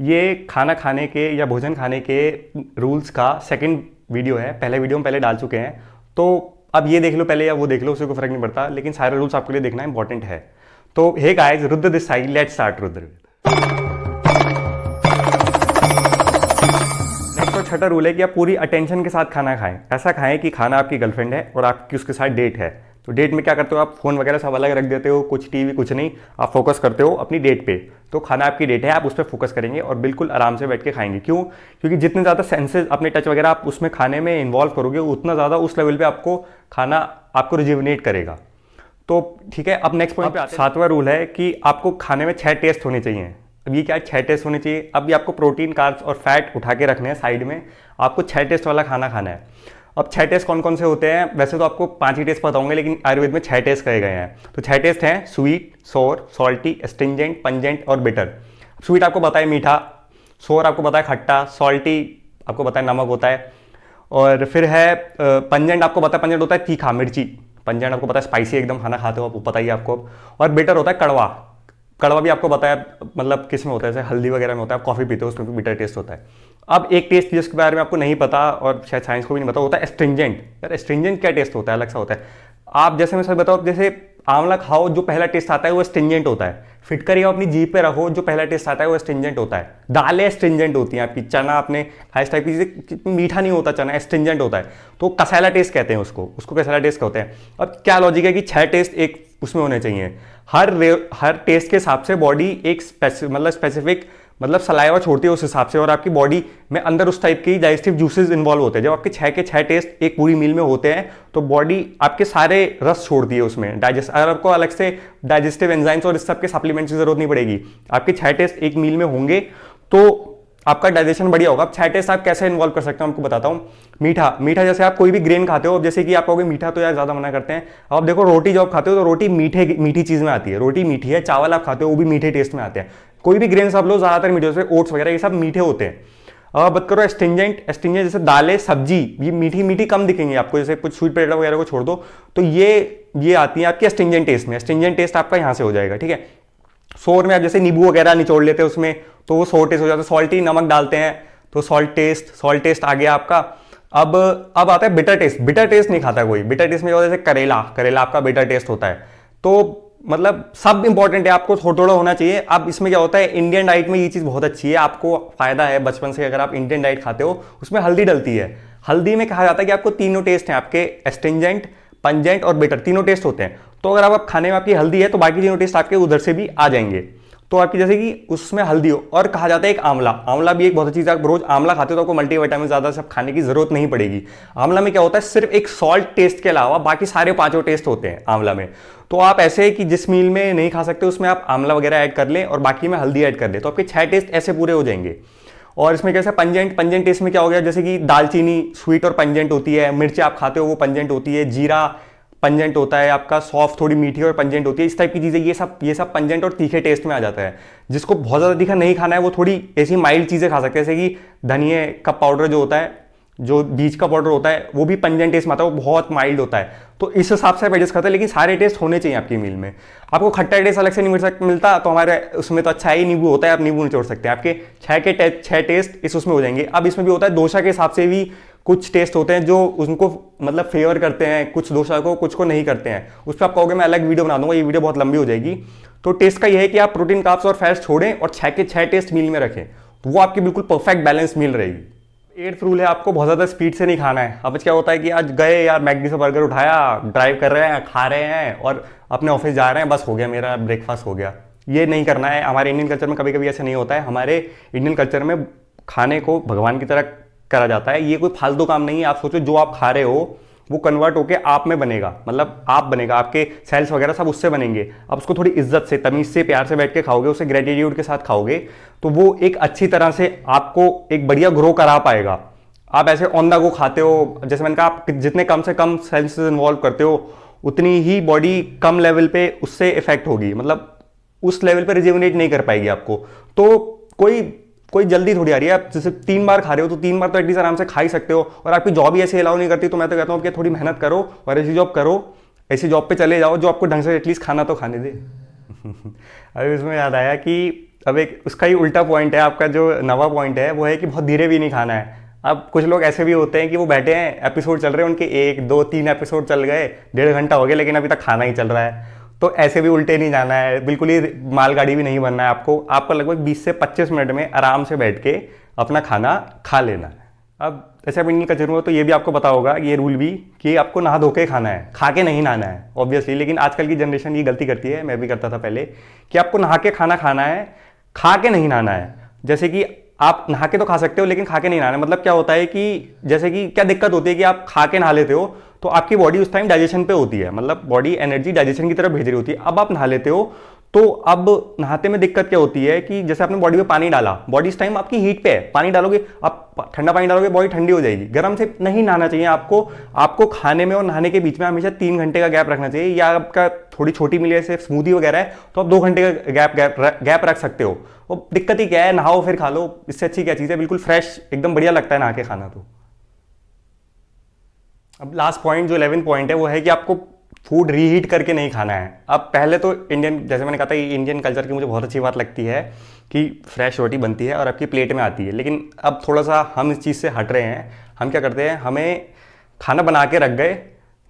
ये खाना खाने के या भोजन खाने के रूल्स का सेकंड वीडियो है। पहले वीडियो हम पहले डाल चुके हैं, तो अब ये देख लो पहले या वो देख लो, उससे कोई फर्क नहीं पड़ता, लेकिन सारे रूल्स आपके लिए देखना इंपॉर्टेंट है। तो hey guys, Rudra this side, let's start Rudra. Next और छठा रूल है कि आप पूरी अटेंशन के साथ खाना खाएं। ऐसा खाएं कि खाना आपकी गर्लफ्रेंड है और आपकी उसके साथ डेट है। तो डेट में क्या करते हो, आप फोन वगैरह सब अलग रख देते हो, कुछ टीवी कुछ नहीं, आप फोकस करते हो अपनी डेट पे। तो खाना आपकी डेट है, आप उस पर फोकस करेंगे और बिल्कुल आराम से बैठ के खाएंगे। क्यों? क्योंकि जितने ज़्यादा सेंसेस अपने टच वगैरह आप उसमें खाने में इन्वॉल्व करोगे, उतना ज़्यादा उस लेवल पे आपको खाना आपको रिजुविनेट करेगा। तो ठीक है, अब नेक्स्ट पॉइंट पे आते हैं। सातवां रूल है कि आपको खाने में 6 टेस्ट होने चाहिए। अब ये क्या है, 6 टेस्ट होने चाहिए। अब ये आपको प्रोटीन, कार्ब्स और फैट उठा के रखने हैं साइड में, आपको 6 टेस्ट वाला खाना खाना है। अब 6 टेस्ट कौन कौन से होते हैं? वैसे तो आपको 5 ही टेस्ट पता होंगे, लेकिन आयुर्वेद में 6 टेस्ट कहे गए हैं। तो 6 टेस्ट हैं: स्वीट, सोर, सॉल्टी, एस्ट्रिंजेंट, पंजेंट और बिटर। स्वीट आपको पता है मीठा, सोर आपको पता है खट्टा, सॉल्टी आपको पता है नमक होता है, और फिर है पंजेंट आपको पता है, पंजेंट होता है तीखा, मिर्ची। पंजेंट आपको पता है स्पाइसी एकदम खाना खाते हो आप, पता ही है आपको। और बिटर होता है कड़वा। कड़वा भी आपको पता है, मतलब किस में होता है, जैसे हल्दी वगैरह में होता है, आप कॉफी पीते हो उसमें भी बिटर टेस्ट होता है। अब एक टेस्ट जिसके बारे में आपको नहीं पता और शायद साइंस को भी नहीं पता, होता है एस्ट्रिंजेंट। यार एस्ट्रिंजेंट क्या टेस्ट होता है? अलग सा होता है। आप जैसे मैं सर बताओ, जैसे आंवला खाओ, जो पहला टेस्ट आता है वो एस्ट्रिंजेंट होता है। फिटकरी अपनी जीभ पे रखो, जो पहला टेस्ट आता है वो एस्ट्रिंजेंट होता है। दालें एस्ट्रिंजेंट होती हैं आपकी, चना आपने खाया इस टाइप की चीजें, मीठा नहीं होता चना, एस्ट्रिंजेंट होता है। तो कसाला टेस्ट कहते हैं उसको कसाला टेस्ट कहते हैं। अब क्या लॉजिक है कि 6 टेस्ट एक उसमें होने चाहिए। हर टेस्ट के हिसाब से बॉडी एक स्पेसिफिक मतलब सलाइवा छोड़ती है उस हिसाब से, और आपकी बॉडी में अंदर उस टाइप के डाइजेस्टिव जूसेस इन्वॉल्व होते हैं। जब आपके 6 के 6 टेस्ट एक पूरी मील में होते हैं तो बॉडी आपके सारे रस छोड़ती है उसमें डाइजेस्ट। अगर आपको अलग से डाइजेस्टिव एंजाइम्स और इस सब के सप्लीमेंट्स की जरूरत नहीं पड़ेगी। आपके 6 टेस्ट एक मील में होंगे तो आपका डाइजेशन बढ़िया होगा। अब 6 टेस्ट आप कैसे इन्वॉल्व कर सकते हो आपको बताता हूँ। मीठा जैसे आप कोई भी ग्रेन खाते हो, जैसे कि आप कहोगे मीठा तो यार ज्यादा मना करते हैं। अब आप देखो, रोटी जब आप खाते हो तो रोटी मीठी चीज में आती है, रोटी मीठी है। चावल आप खाते हो वो भी मीठे टेस्ट में आते हैं। कोई भी ग्रेन आप लो, ज्यादातर मीठे होते हैं, ओट्स वगैरह ये सब मीठे होते हैं। अब आप बात करो एस्ट्रिंजेंट जैसे दालें, सब्जी, ये मीठी कम दिखेंगी आपको, जैसे कुछ स्वीट पोटैटो वगैरह को छोड़ दो, तो ये आती है आपकी एस्ट्रिंजेंट टेस्ट में। एस्ट्रिंजेंट टेस्ट आपका यहां से हो जाएगा, ठीक है। सोर में आप जैसे नींबू वगैरह निचोड़ लेते हैं उसमें, तो वो सोर टेस्ट हो जाता है। सॉल्टी, नमक डालते हैं तो सॉल्ट टेस्ट आ गया आपका। अब आता है बिटर टेस्ट। बिटर टेस्ट नहीं खाता कोई। बिटर टेस्ट में जैसे करेला आपका बिटर टेस्ट होता है। तो मतलब सब इंपॉर्टेंट है, आपको थोड़ा थोड़ा होना चाहिए। अब इसमें क्या होता है, इंडियन डाइट में ये चीज बहुत अच्छी है, आपको फायदा है बचपन से। अगर आप इंडियन डाइट खाते हो, उसमें हल्दी डलती है। हल्दी में कहा जाता है कि आपको तीनों टेस्ट हैं आपके, एस्ट्रिंजेंट, पंजेंट और बिटर, तीनों टेस्ट होते हैं। तो अगर आप खाने में आपकी हल्दी है तो बाकी तीनों टेस्ट आपके उधर से भी आ जाएंगे। तो आपकी जैसे कि उसमें हल्दी हो। और कहा जाता है एक आंवला भी एक बहुत अच्छी चीज है। आप रोज आंवला खाते हो तो आपको मल्टीविटामिन ज्यादा सब खाने की जरूरत नहीं पड़ेगी। आंवला में क्या होता है, सिर्फ एक सॉल्ट टेस्ट के अलावा बाकी सारे 5 टेस्ट होते हैं आंवला में। तो आप ऐसे कि जिस मील में नहीं खा सकते उसमें आप आंवला वगैरह ऐड कर लें और बाकी में हल्दी ऐड कर लें, तो आपके 6 टेस्ट ऐसे पूरे हो जाएंगे। और इसमें कैसे पंजेंट टेस्ट में क्या हो गया, जैसे कि दालचीनी स्वीट और पंजेंट होती है, मिर्ची आप खाते हो वो पंजेंट होती है, जीरा पंजेंट होता है आपका, सॉफ्ट थोड़ी मीठी और पंजेंट होती है, इस टाइप की चीजें, ये सब पंजेंट और तीखे टेस्ट में आ जाता है। जिसको बहुत ज्यादा तीखा नहीं खाना है वो थोड़ी ऐसी माइल्ड चीजें खा सकते हैं, जैसे कि धनिए का पाउडर जो होता है, जो बीज का पाउडर होता है, वो भी पंजेंट टेस्ट में आता है, वो बहुत माइल्ड होता है। तो इस हिसाब से आप एडजस्ट करते हैं, लेकिन सारे टेस्ट होने चाहिए आपकी मील में। आपको खट्टा टेस्ट अलग से नहीं मिलता, तो हमारे उसमें तो अच्छा ही नींबू होता है, आप नींबू निचोड़ सकते हैं। आपके 6 टेस्ट इस उसमें हो जाएंगे। अब इसमें भी होता है डोसा के हिसाब से भी कुछ टेस्ट होते हैं जो उनको मतलब फेवर करते हैं, कुछ डोसा को, कुछ को नहीं करते हैं। उस पर आप कहोगे मैं अलग वीडियो बना दूंगा, ये वीडियो बहुत लंबी हो जाएगी। तो टेस्ट का ये है कि आप प्रोटीन, कार्ब्स और फैट्स छोड़ें और 6 के 6 टेस्ट मील में रखें, तो वो आपकी बिल्कुल परफेक्ट बैलेंस मील रहेगी। 8th रूल है, आपको बहुत ज्यादा स्पीड से नहीं खाना है। अब क्या होता है कि आज गए यार, मैकडी से बर्गर उठाया, ड्राइव कर रहे हैं, खा रहे हैं और अपने ऑफिस जा रहे हैं, बस हो गया मेरा ब्रेकफास्ट हो गया। ये नहीं करना है। हमारे इंडियन कल्चर में कभी कभी ऐसा नहीं होता है। हमारे इंडियन कल्चर में खाने को भगवान की तरह करा जाता है। ये कोई फालतू काम नहीं है। आप सोचो, जो आप खा रहे हो वो कन्वर्ट होके आप में बनेगा, मतलब आप बनेगा, आपके सेल्स वगैरह सब उससे बनेंगे। आप उसको थोड़ी इज्जत से, तमीज से, प्यार से बैठ के खाओगे, उसे ग्रेटिट्यूड के साथ खाओगे, तो वो एक अच्छी तरह से आपको एक बढ़िया ग्रो करा पाएगा। आप ऐसे ऑन द गो खाते हो, जैसे मैंने कहा, आप जितने कम से कम सेंसेस इन्वॉल्व करते हो उतनी ही बॉडी कम लेवल पे उससे इफेक्ट होगी, मतलब उस लेवल पे रिजुविनेट नहीं कर पाएगी आपको। तो कोई जल्दी थोड़ी आ रही है। आप जैसे 3 बार खा रहे हो तो 3 बार तो एटलीस्ट आराम से खा ही सकते हो। और आपकी जॉब ही ऐसे अलाउ नहीं करती, तो मैं तो कहता हूँ कि थोड़ी मेहनत करो और ऐसी जॉब करो, ऐसी जॉब पे चले जाओ जो आपको ढंग से एटलीस्ट खाना तो खाने दे। अभी इसमें याद आया कि अब एक उसका ही उल्टा पॉइंट है, आपका जो नवा पॉइंट है वो है कि बहुत धीरे भी नहीं खाना है। अब कुछ लोग ऐसे भी होते हैं कि वो बैठे हैं, एपिसोड चल रहे हैं उनके, 1 2 3 एपिसोड चल गए, 1.5 घंटा हो गया, लेकिन अभी तक खाना ही चल रहा है। तो ऐसे भी उल्टे नहीं जाना है, बिल्कुल ही मालगाड़ी भी नहीं बनना है आपको। आपको लगभग 20 से 25 मिनट में आराम से बैठ के अपना खाना खा लेना है। अब जैसे आप इंडियन कल्चर में हो तो ये भी आपको पता होगा, ये रूल भी, कि आपको नहा धो के खाना है, खा के नहीं नहाना है ऑब्वियसली। लेकिन आजकल की जनरेशन ये गलती करती है, मैं भी करता था पहले, कि आपको नहा के खाना खाना है, खा के नहीं नहाना है। जैसे कि आप नहा के तो खा सकते हो लेकिन खा के नहीं नहाना है। मतलब क्या होता है कि जैसे कि क्या दिक्कत होती है कि आप खा के नहा लेते हो तो आपकी बॉडी उस टाइम डाइजेशन पे होती है, मतलब बॉडी एनर्जी डाइजेशन की तरफ भेज रही होती है। अब आप नहा लेते हो तो अब नहाते में दिक्कत क्या होती है कि जैसे आपने बॉडी में पानी डाला, बॉडी इस टाइम आपकी हीट पे है, पानी डालोगे, आप ठंडा पानी डालोगे बॉडी ठंडी हो जाएगी। गर्म से नहीं नहाना चाहिए आपको। आपको खाने में और नहाने के बीच में हमेशा 3 घंटे का गैप रखना चाहिए, या आपका थोड़ी छोटी मिली जैसे स्मूदी वगैरह है तो आप 2 घंटे का गैप रख सकते हो। और दिक्कत ही क्या है, नहाओ फिर खा लो, इससे अच्छी क्या चीज़ है, बिल्कुल फ्रेश एकदम बढ़िया लगता है नहा के खाना। तो अब लास्ट पॉइंट जो 11th पॉइंट है वो है कि आपको फूड रीहीट करके नहीं खाना है। अब पहले तो इंडियन, जैसे मैंने कहा था, इंडियन कल्चर की मुझे बहुत अच्छी बात लगती है कि फ्रेश रोटी बनती है और आपकी प्लेट में आती है। लेकिन अब थोड़ा सा हम इस चीज़ से हट रहे हैं। हम क्या करते हैं, हमें खाना बना के रख गए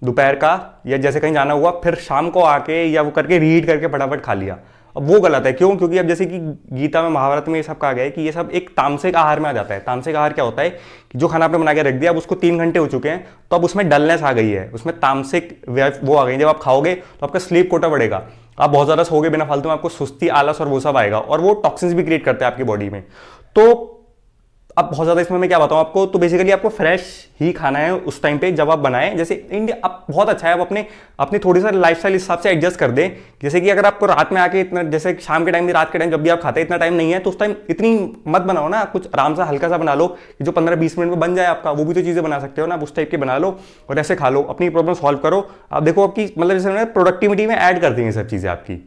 दोपहर का, या जैसे कहीं जाना हुआ, फिर शाम को आके या वो करके रीहीट करके फटाफट खा लिया। अब वो गलत है। क्यों? क्योंकि अब जैसे कि गीता में, महाभारत में ये सब कहा गया है कि ये सब एक तामसिक आहार में आ जाता है। तामसिक आहार क्या होता है कि जो खाना आपने बना के रख दिया, अब उसको 3 घंटे हो चुके हैं तो अब उसमें डलनेस आ गई है, उसमें तामसिक वो आ गई। जब आप खाओगे तो आपका स्लीप कोटा बढ़ेगा, आप बहुत ज्यादा सोओगे बिना फालतू में, आपको सुस्ती, आलस और वो सब आएगा, और वो टॉक्सिन्स भी क्रिएट करता है आपकी बॉडी में। तो अब बहुत ज़्यादा इसमें मैं क्या बताऊँ आपको, तो बेसिकली आपको फ्रेश ही खाना है उस टाइम पे जब आप बनाएं। जैसे इंडिया अब बहुत अच्छा है, आप अपनी थोड़ी सा लाइफस्टाइल हिसाब से एडजस्ट कर दें। जैसे कि अगर आपको रात में आके इतना, जैसे शाम के टाइम भी, रात के टाइम जब भी आप खाते हैं, इतना टाइम नहीं है तो उस टाइम इतनी मत बनाओ ना, कुछ आराम से हल्का सा बना लो कि जो 15-20 मिनट में बन जाए आपका। वो भी तो चीज़ें बना सकते हो ना, उस टाइप के बना लो और ऐसे खा लो, अपनी प्रॉब्लम सॉल्व करो। आप देखो आपकी, मतलब जैसे प्रोडक्टिविटी में ऐड कर देंगे सब चीज़ें आपकी।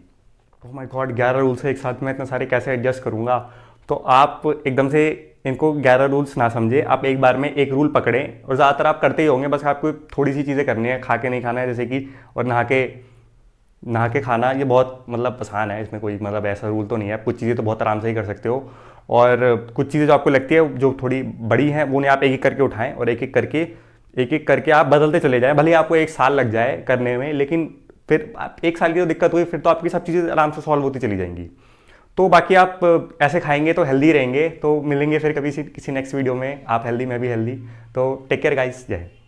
ओह माय गॉड, 11 रूल्स है एक साथ में, इतना सारे कैसे एडजस्ट करूंगा? तो आप एकदम से इनको 11 रूल्स ना समझे, आप एक बार में एक रूल पकड़ें, और ज़्यादातर आप करते ही होंगे। बस आपको थोड़ी सी चीज़ें करनी है, खा के नहीं खाना है जैसे कि, और नहा के खाना, ये बहुत मतलब आसान है, इसमें कोई मतलब ऐसा रूल तो नहीं है। कुछ चीज़ें तो बहुत आराम से ही कर सकते हो, और कुछ चीज़ें जो आपको लगती है जो थोड़ी बड़ी हैं वो उन्हें आप एक एक करके उठाएं, और एक एक करके आप बदलते चले जाएं। भले ही आपको 1 साल लग जाए करने में, लेकिन फिर 1 साल की तो दिक्कत हुई, फिर तो आपकी सब चीज़ें आराम से सॉल्व होती चली जाएंगी। तो बाकी आप ऐसे खाएंगे तो हेल्दी रहेंगे। तो मिलेंगे फिर कभी किसी नेक्स्ट वीडियो में। आप हेल्दी, मैं भी हेल्दी। तो टेक केयर गाइस, जय हिंद।